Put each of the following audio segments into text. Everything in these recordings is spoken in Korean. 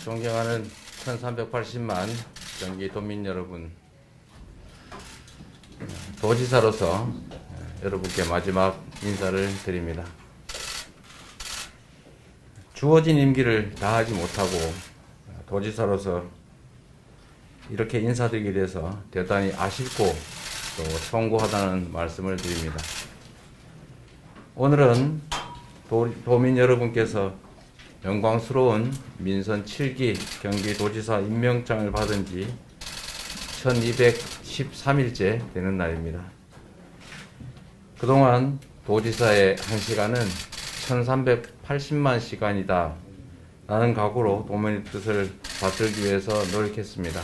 존경하는 1380만 경기 도민 여러분, 도지사로서 여러분께 마지막 인사를 드립니다. 주어진 임기를 다하지 못하고 도지사로서 이렇게 인사드리게 돼서 대단히 아쉽고 또 송구하다는 말씀을 드립니다. 오늘은 도민 여러분께서 영광스러운 민선 7기 경기도지사 임명장을 받은 지 1213일째 되는 날입니다. 그동안 도지사의 1시간은 1380만 시간이다 라는 각오로 도민의 뜻을 받들기 위해서 노력했습니다.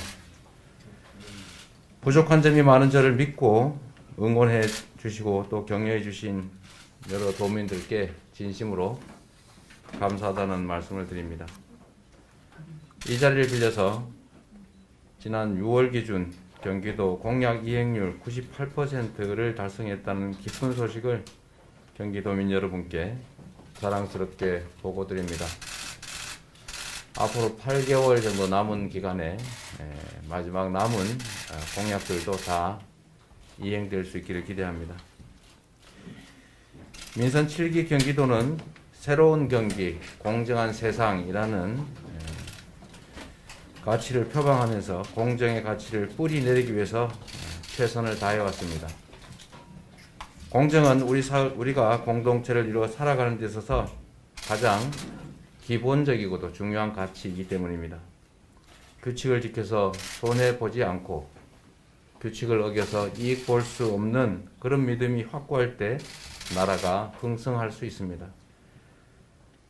부족한 점이 많은 저를 믿고 응원해 주시고 또 격려해 주신 여러 도민들께 진심으로 감사하다는 말씀을 드립니다. 이 자리를 빌려서 지난 6월 기준 경기도 공약 이행률 98%를 달성했다는 기쁜 소식을 경기도민 여러분께 자랑스럽게 보고드립니다. 앞으로 8개월 정도 남은 기간에 마지막 남은 공약들도 다 이행될 수 있기를 기대합니다. 민선 7기 경기도는 새로운 경기, 공정한 세상이라는 가치를 표방하면서 공정의 가치를 뿌리 내리기 위해서 최선을 다해왔습니다. 공정은 우리가 공동체를 이루어 살아가는 데 있어서 가장 기본적이고도 중요한 가치이기 때문입니다. 규칙을 지켜서 손해보지 않고 규칙을 어겨서 이익 볼 수 없는 그런 믿음이 확고할 때 나라가 흥성할 수 있습니다.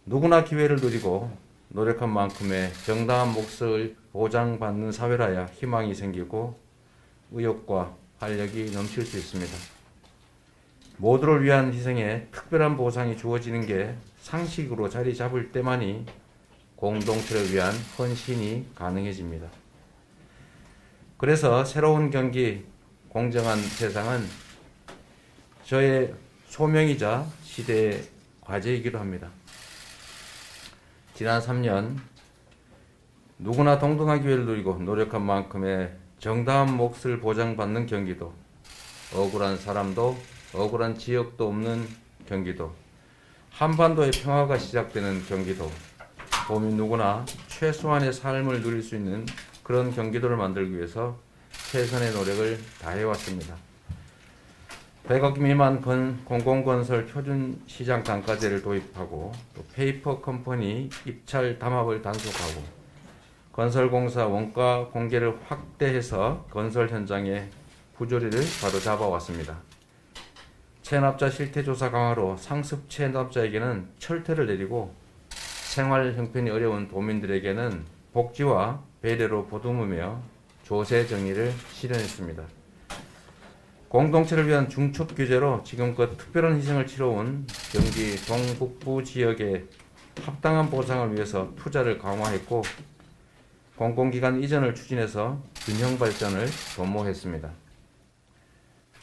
누구나 기회를 누리고 노력한 만큼의 정당한 몫을 보장받는 사회라야 희망이 생기고 의욕과 활력이 넘칠 수 있습니다. 모두를 위한 희생에 특별한 보상이 주어지는 게 상식으로 자리 잡을 때만이 공동체를 위한 헌신이 가능해집니다. 그래서 새로운 경기, 공정한 세상은 저의 소명이자 시대의 과제이기도 합니다. 지난 3년 누구나 동등한 기회를 누리고 노력한 만큼의 정당한 몫을 보장받는 경기도, 억울한 사람도 억울한 지역도 없는 경기도, 한반도의 평화가 시작되는 경기도, 도민 누구나 최소한의 삶을 누릴 수 있는 그런 경기도를 만들기 위해서 최선의 노력을 다해왔습니다. 100억 미만 공공건설 표준시장 단가제를 도입하고 또 페이퍼 컴퍼니 입찰 담합을 단속하고 건설공사 원가 공개를 확대해서 건설 현장의 부조리를 바로잡아왔습니다. 체납자 실태조사 강화로 상습 체납자에게는 철퇴를 내리고 생활 형편이 어려운 도민들에게는 복지와 배려로 보듬으며 조세 정의를 실현했습니다. 공동체를 위한 중첩 규제로 지금껏 특별한 희생을 치러온 경기 동북부 지역의 합당한 보상을 위해서 투자를 강화했고 공공기관 이전을 추진해서 균형 발전을 도모했습니다.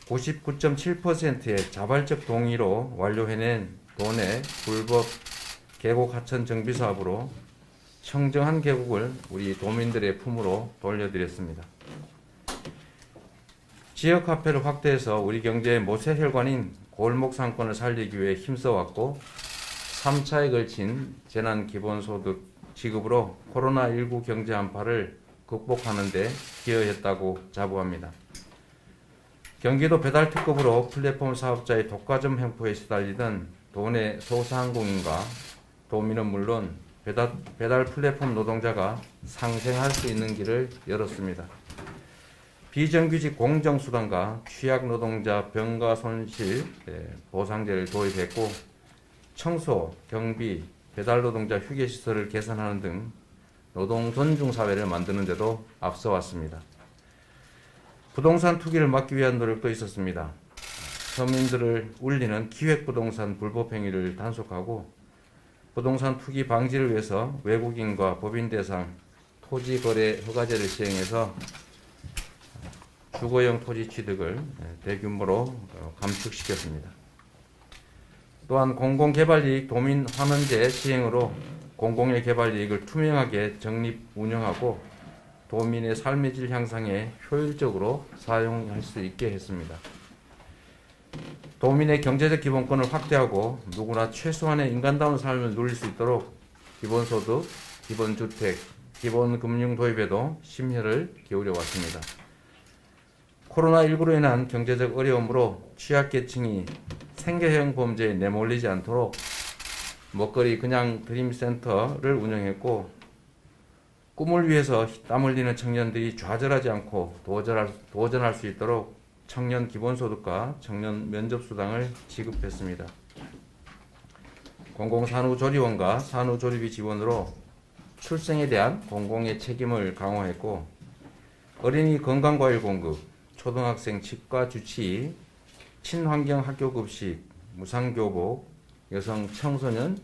99.7%의 자발적 동의로 완료해낸 도내 불법 계곡 하천 정비 사업으로 청정한 계곡을 우리 도민들의 품으로 돌려드렸습니다. 지역 화폐를 확대해서 우리 경제의 모세 혈관인 골목 상권을 살리기 위해 힘써왔고 3차에 걸친 재난기본소득 지급으로 코로나19 경제 한파를 극복하는 데 기여했다고 자부합니다. 경기도 배달특급으로 플랫폼 사업자의 독과점 횡포에 시달리던 도내 소상공인과 도민은 물론 배달 플랫폼 노동자가 상생할 수 있는 길을 열었습니다. 비정규직 공정수당과 취약노동자 병가 손실 보상제를 도입했고 청소, 경비, 배달노동자 휴게시설을 개선하는 등 노동 존중 사회를 만드는 데도 앞서왔습니다. 부동산 투기를 막기 위한 노력도 있었습니다. 서민들을 울리는 기획부동산 불법행위를 단속하고 부동산 투기 방지를 위해서 외국인과 법인 대상 토지거래 허가제를 시행해서 주거용 토지 취득을 대규모로 감축시켰습니다. 또한 공공개발이익 도민 환원제 시행으로 공공의 개발 이익을 투명하게 적립 운영하고 도민의 삶의 질 향상에 효율적으로 사용할 수 있게 했습니다. 도민의 경제적 기본권을 확대하고 누구나 최소한의 인간다운 삶을 누릴 수 있도록 기본소득, 기본주택, 기본금융 도입에도 심혈을 기울여 왔습니다. 코로나19로 인한 경제적 어려움으로 취약계층이 생계형 범죄에 내몰리지 않도록 먹거리 그냥 드림센터를 운영했고, 꿈을 위해서 땀 흘리는 청년들이 좌절하지 않고 도전할 수 있도록 청년 기본소득과 청년 면접수당을 지급했습니다. 공공산후조리원과 산후조리비 지원으로 출생에 대한 공공의 책임을 강화했고, 어린이 건강과일 공급, 초등학생 치과 주치, 친환경 학교급식, 무상교복, 여성 청소년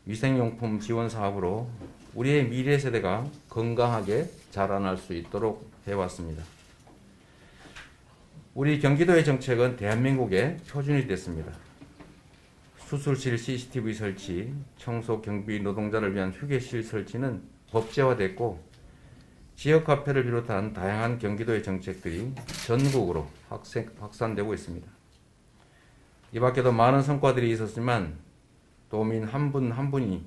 위생용품 지원 사업으로 우리의 미래 세대가 건강하게 자라날 수 있도록 해왔습니다. 우리 경기도의 정책은 대한민국의 표준이 됐습니다. 수술실 CCTV 설치, 청소 경비 노동자를 위한 휴게실 설치는 법제화됐고, 지역 카페를 비롯한 다양한 경기도의 정책들이 전국으로 확산되고 있습니다. 이 밖에도 많은 성과들이 있었지만 도민 한 분 한 분이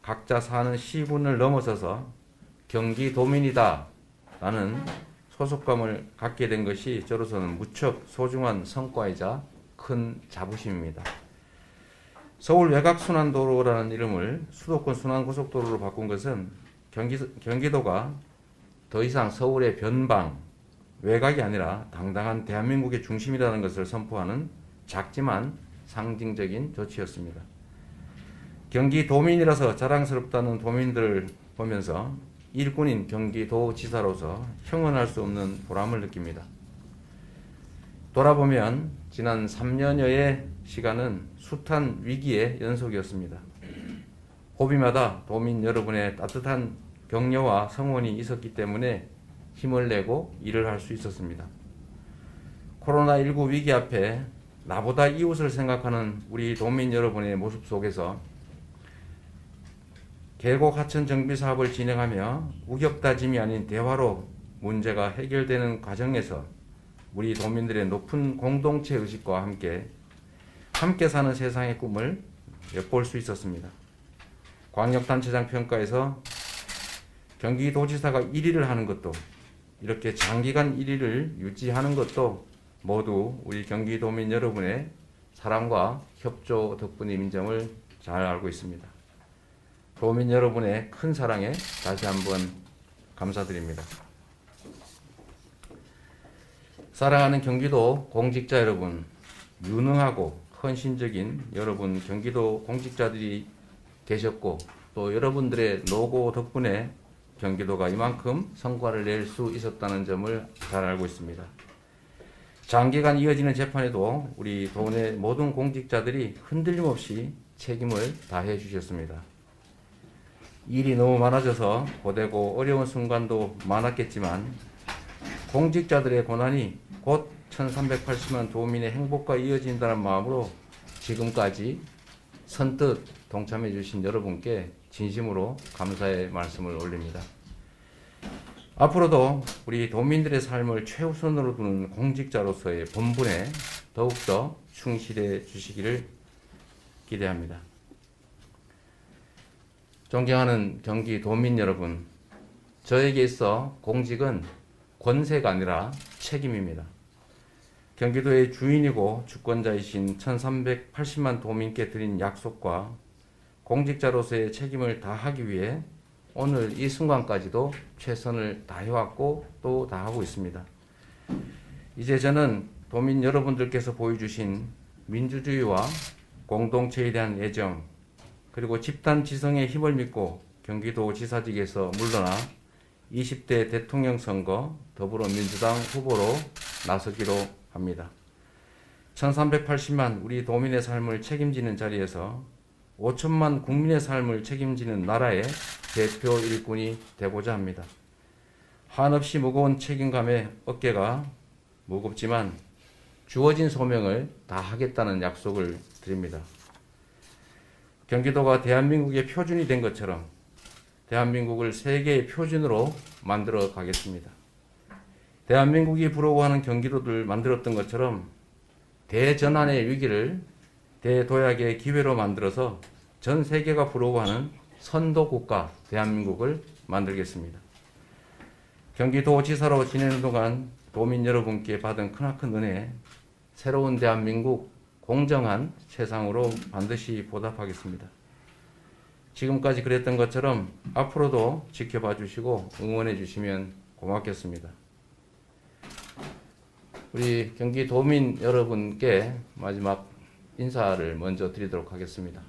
각자 사는 시군을 넘어서서 경기도민이다 라는 소속감을 갖게 된 것이 저로서는 무척 소중한 성과이자 큰 자부심입니다. 서울 외곽순환도로라는 이름을 수도권 순환고속도로로 바꾼 것은 경기도가 더 이상 서울의 변방, 외곽이 아니라 당당한 대한민국의 중심이라는 것을 선포하는 작지만 상징적인 조치였습니다. 경기도민이라서 자랑스럽다는 도민들을 보면서 일꾼인 경기도지사로서 형언할 수 없는 보람을 느낍니다. 돌아보면 지난 3년여의 시간은 숱한 위기의 연속이었습니다. 호비마다 도민 여러분의 따뜻한 격려와 성원이 있었기 때문에 힘을 내고 일을 할 수 있었습니다. 코로나19 위기 앞에 나보다 이웃을 생각하는 우리 도민 여러분의 모습 속에서 계곡 하천 정비 사업을 진행하며 우격다짐이 아닌 대화로 문제가 해결되는 과정에서 우리 도민들의 높은 공동체 의식과 함께 사는 세상의 꿈을 엿볼 수 있었습니다. 광역단체장 평가에서 경기도지사가 1위를 하는 것도, 이렇게 장기간 1위를 유지하는 것도 모두 우리 경기도민 여러분의 사랑과 협조 덕분인 점을 잘 알고 있습니다. 도민 여러분의 큰 사랑에 다시 한번 감사드립니다. 사랑하는 경기도 공직자 여러분, 유능하고 헌신적인 여러분 경기도 공직자들이 계셨고, 또 여러분들의 노고 덕분에 경기도가 이만큼 성과를 낼 수 있었다는 점을 잘 알고 있습니다. 장기간 이어지는 재판에도 우리 도내 모든 공직자들이 흔들림 없이 책임을 다해 주셨습니다. 일이 너무 많아져서 고되고 어려운 순간도 많았겠지만 공직자들의 고난이 곧 1380만 도민의 행복과 이어진다는 마음으로 지금까지 선뜻 동참해 주신 여러분께 진심으로 감사의 말씀을 올립니다. 앞으로도 우리 도민들의 삶을 최우선으로 두는 공직자로서의 본분에 더욱더 충실해 주시기를 기대합니다. 존경하는 경기도민 여러분, 저에게 있어 공직은 권세가 아니라 책임입니다. 경기도의 주인이고 주권자이신 1380만 도민께 드린 약속과 공직자로서의 책임을 다하기 위해 오늘 이 순간까지도 최선을 다해왔고 또 다하고 있습니다. 이제 저는 도민 여러분들께서 보여주신 민주주의와 공동체에 대한 애정, 그리고 집단 지성의 힘을 믿고 경기도지사직에서 물러나 20대 대통령 선거 더불어민주당 후보로 나서기로 합니다. 1380만 우리 도민의 삶을 책임지는 자리에서 5천만 국민의 삶을 책임지는 나라의 대표 일꾼이 되고자 합니다. 한없이 무거운 책임감에 어깨가 무겁지만 주어진 소명을 다하겠다는 약속을 드립니다. 경기도가 대한민국의 표준이 된 것처럼 대한민국을 세계의 표준으로 만들어 가겠습니다. 대한민국이 부러워하는 경기도를 만들었던 것처럼 대전환의 위기를 대도약의 기회로 만들어서 전 세계가 부러워하는 선도국가 대한민국을 만들겠습니다. 경기도지사로 지내는 동안 도민 여러분께 받은 크나큰 은혜, 새로운 대한민국 공정한 세상으로 반드시 보답하겠습니다. 지금까지 그랬던 것처럼 앞으로도 지켜봐 주시고 응원해 주시면 고맙겠습니다. 우리 경기도민 여러분께 마지막 인사를 먼저 드리도록 하겠습니다.